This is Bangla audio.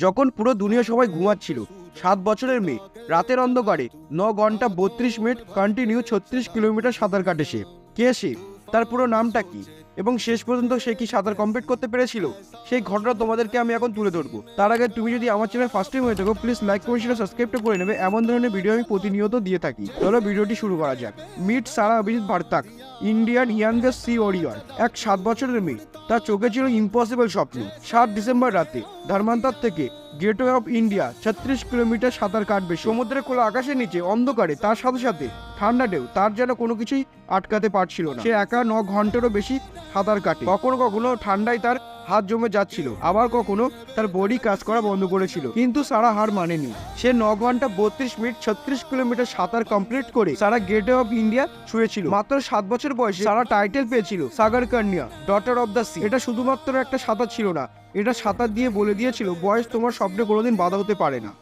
যখন পুরো দুনিয়া সবাই ঘুমাচ্ছিল, 7 বছরের মেয়ে রাতের অন্ধকারে 9 ঘন্টা 32 মিনিট কন্টিনিউ 36 কিলোমিটার সাঁতার কাটে সে। কে সে? তার পুরো নামটা কি? এবং শেষ পর্যন্ত সে কি সাঁতার কমপ্লিট করতে পেরেছিল? সেই ঘটনা তোমাদেরকে আমি এখন তুলে ধরবো। তার আগে তুমি যদি আমার চ্যানেল ফার্স্ট টাইম হয়ে থাকো, প্লিজ লাইক করে সেটা সাবস্ক্রাইবটা করে নেবে। এমন ধরনের ভিডিও আমি প্রতিনিয়ত দিয়ে থাকি। চলো ভিডিওটি শুরু করা যাক। Meet Sara Abhijit Bhartak, Indian youngest sea warrior. এক 7 বছরের মেয়ে, তার চোখে ছিল ইম্পসিবল স্বপ্ন। 7 ডিসেম্বর রাতে ধর্মান্তার থেকে গেটওয়ে অফ ইন্ডিয়া 36 কিলোমিটার সাঁতার কাটবে। সমুদ্রের খোলা আকাশের নিচে অন্ধকারে, তার সাথে সাথে ঠান্ডা ঢেউ, তার যেন কোনো কিছুই আটকাতে পারছিল না। সে একা 9 ঘন্টারও বেশি সাঁতার কাটে। কখনো কখনো ঠান্ডায় তার হাত জমে যাচ্ছিল, আবার কখনো তার বডি কাজ করা বন্ধ করেছিল। কিন্তু সারা হার মানেনি। সে 9 ঘন্টা 32 মিনিট 36 কিলোমিটার সাঁতার কমপ্লিট করে সারা গেটওয়ে অফ ইন্ডিয়া ছুঁয়েছিল। মাত্র 7 বছর বয়সে সারা টাইটেল পেয়েছিল সাগর কন্যা, ডটার অফ দ্য সি। এটা শুধুমাত্র একটা সাঁতার ছিল না, এটা সাঁতার দিয়ে বলে দিয়েছিল বয়স তোমার স্বপ্নে কোনোদিন বাধা হতে পারে না।